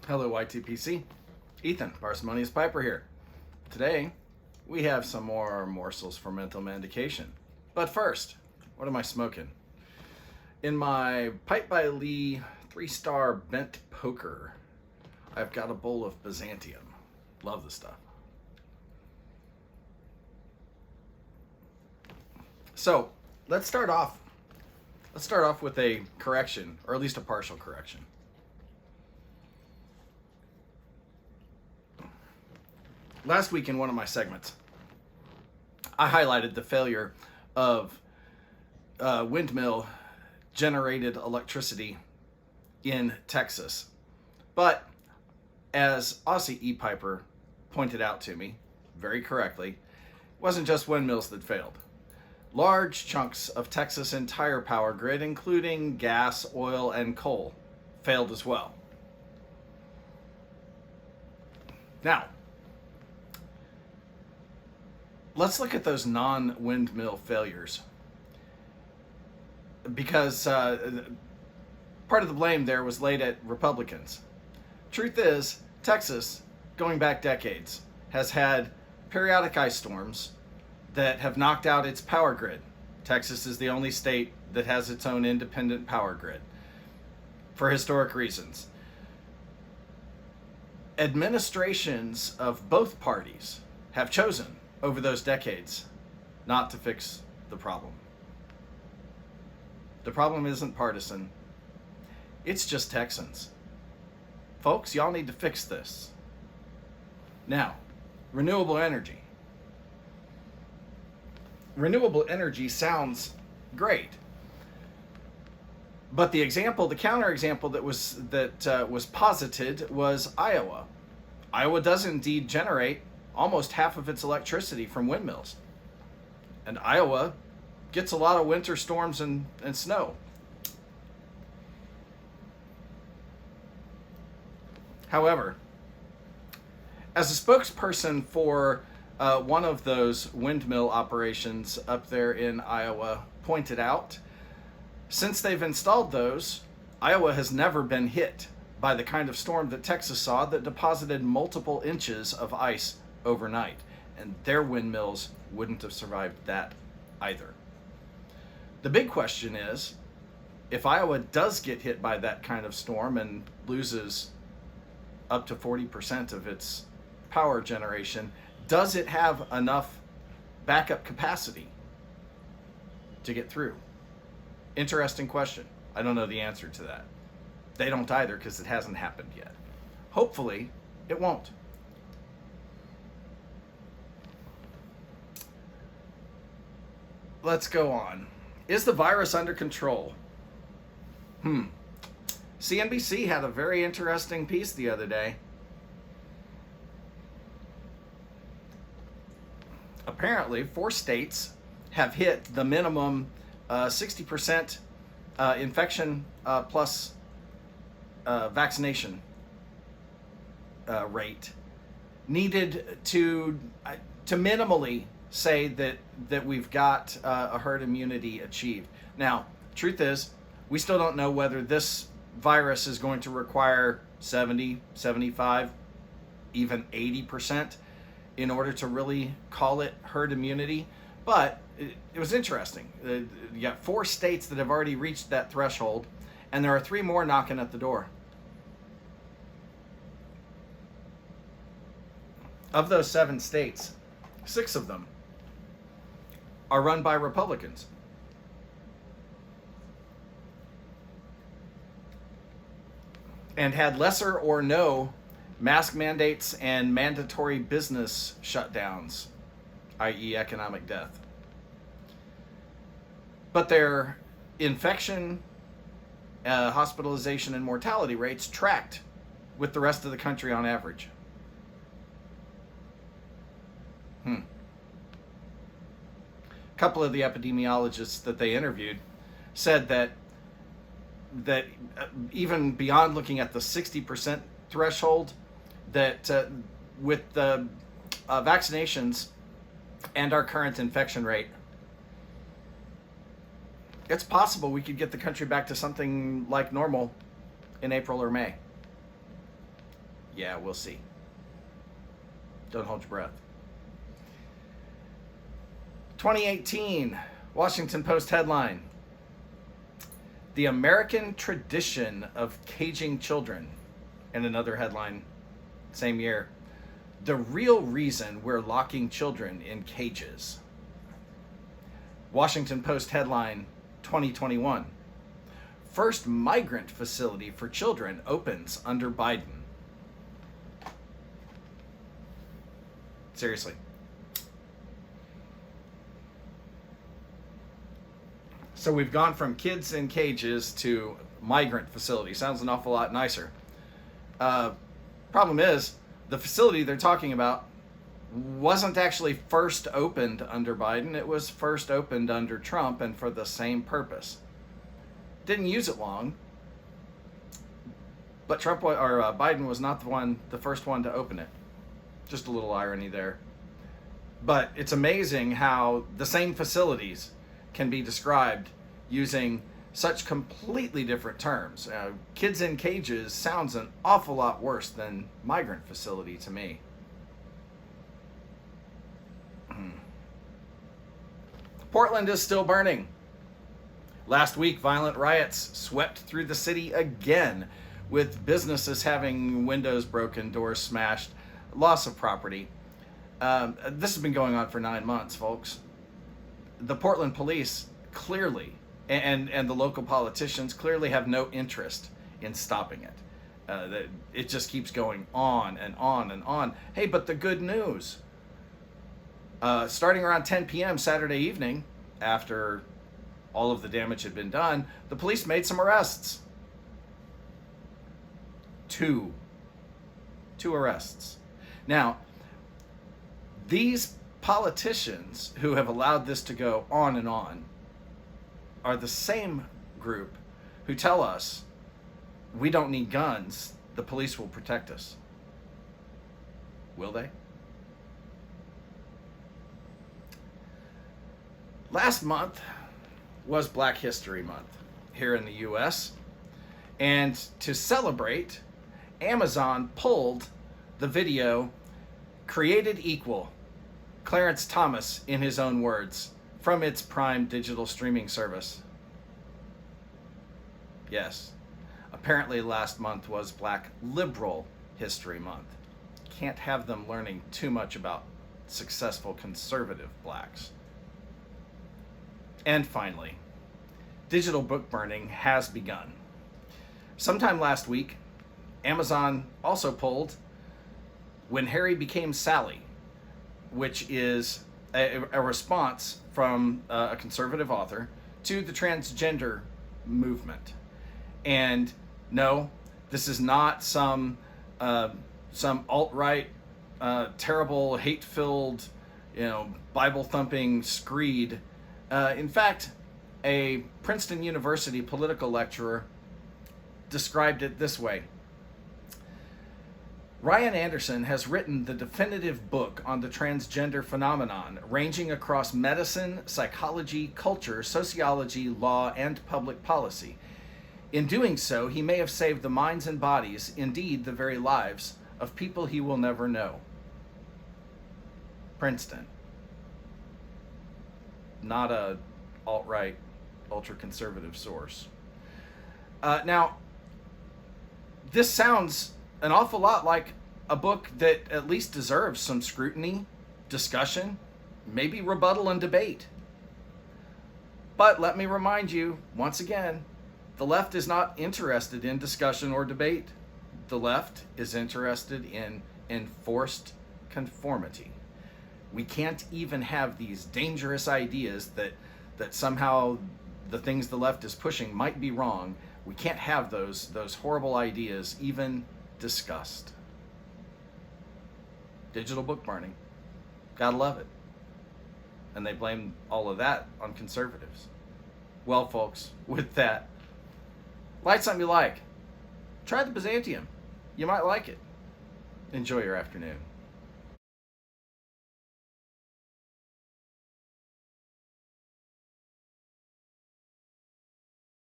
Hello, YTPC. Ethan, Parsimonious Piper here. Today, we have some more morsels for mental manducation. But first, what am I smoking? In my Pipe by Lee 3-star bent poker, I've got a bowl of Byzantium. Love the stuff. So, let's start off with a correction, or at least a partial correction. Last week in one of my segments, I highlighted the failure of windmill generated electricity in Texas. But as Aussie E-Piper pointed out to me very correctly, it wasn't just windmills that failed. Large chunks of Texas' entire power grid, including gas, oil, and coal, failed as well. Now, let's look at those non-windmill failures, because part of the blame there was laid at Republicans. Truth is, Texas, going back decades, has had periodic ice storms that have knocked out its power grid. Texas is the only state that has its own independent power grid for historic reasons. Administrations of both parties have chosen over those decades not to fix the problem. The problem isn't partisan. It's just Texans. Folks, y'all need to fix this. Now, renewable energy. Renewable energy sounds great. But the counterexample that was posited was Iowa. Iowa does indeed generate almost half of its electricity from windmills. And Iowa gets a lot of winter storms and snow. However, as a spokesperson for one of those windmill operations up there in Iowa pointed out, since they've installed those, Iowa has never been hit by the kind of storm that Texas saw that deposited multiple inches of ice overnight, and their windmills wouldn't have survived that either. The big question is, if Iowa does get hit by that kind of storm and loses up to 40% of its power generation, does it have enough backup capacity to get through? Interesting question. I don't know the answer to that. They don't either, because it hasn't happened yet. Hopefully, it won't. Let's go on. Is the virus under control? CNBC had a very interesting piece the other day. Apparently, 4 states have hit the minimum 60% infection plus vaccination rate needed to minimally say that we've got a herd immunity achieved. Now, truth is, we still don't know whether this virus is going to require 70, 75, even 80% in order to really call it herd immunity. But it was interesting. You got 4 states that have already reached that threshold, and there are 3 more knocking at the door. Of those 7 states, 6 of them are run by Republicans. And had lesser or no mask mandates and mandatory business shutdowns, i.e. economic death. But their infection, hospitalization, and mortality rates tracked with the rest of the country on average. A couple of the epidemiologists that they interviewed said that even beyond looking at the 60% threshold, that with the vaccinations and our current infection rate, it's possible we could get the country back to something like normal in April or May. Yeah, we'll see. Don't hold your breath. 2018, Washington Post headline: The American Tradition of Caging Children. And another headline, same year: The Real Reason We're Locking Children in Cages. Washington Post headline, 2021: First migrant facility for children opens under Biden. Seriously. So we've gone from kids in cages to migrant facility. Sounds an awful lot nicer. Problem is, the facility they're talking about wasn't actually first opened under Biden. It was first opened under Trump, and for the same purpose. Didn't use it long, but Biden was not the first one to open it. Just a little irony there. But it's amazing how the same facilities can be described using such completely different terms. Kids in cages sounds an awful lot worse than migrant facility to me. Portland is still burning. Last week, violent riots swept through the city again, with businesses having windows broken, doors smashed, loss of property. This has been going on for 9 months, folks. The Portland police clearly, and the local politicians clearly have no interest in stopping it. It just keeps going on and on and on. Hey, but the good news, starting around 10 p.m. Saturday evening, after all of the damage had been done, the police made some arrests. Two arrests. Now, these politicians who have allowed this to go on and on are the same group who tell us we don't need guns, the police will protect us. Will they? Last month was Black History Month here in the US, and to celebrate, Amazon pulled the video Created Equal, Clarence Thomas in his own words, from its Prime digital streaming service. Yes, apparently last month was Black Liberal History Month. Can't have them learning too much about successful conservative blacks. And finally, digital book burning has begun. Sometime last week, Amazon also pulled When Harry Became Sally, which is a response from a conservative author to the transgender movement. And no, this is not some alt-right, terrible, hate-filled, Bible-thumping screed. In fact, a Princeton University political lecturer described it this way: Ryan Anderson has written the definitive book on the transgender phenomenon, ranging across medicine, psychology, culture, sociology, law, and public policy. In doing so, he may have saved the minds and bodies, indeed the very lives, of people he will never know. Princeton. Not a alt-right, ultra-conservative source. Now, this sounds an awful lot like a book that at least deserves some scrutiny, discussion, maybe rebuttal and debate. But let me remind you, once again, the left is not interested in discussion or debate. The left is interested in enforced conformity. We can't even have these dangerous ideas that somehow the things the left is pushing might be wrong. We can't have those horrible ideas even discussed. Digital book burning. Gotta love it. And they blame all of that on conservatives. Well, folks, with that, light something you like. Try the Byzantium. You might like it. Enjoy your afternoon.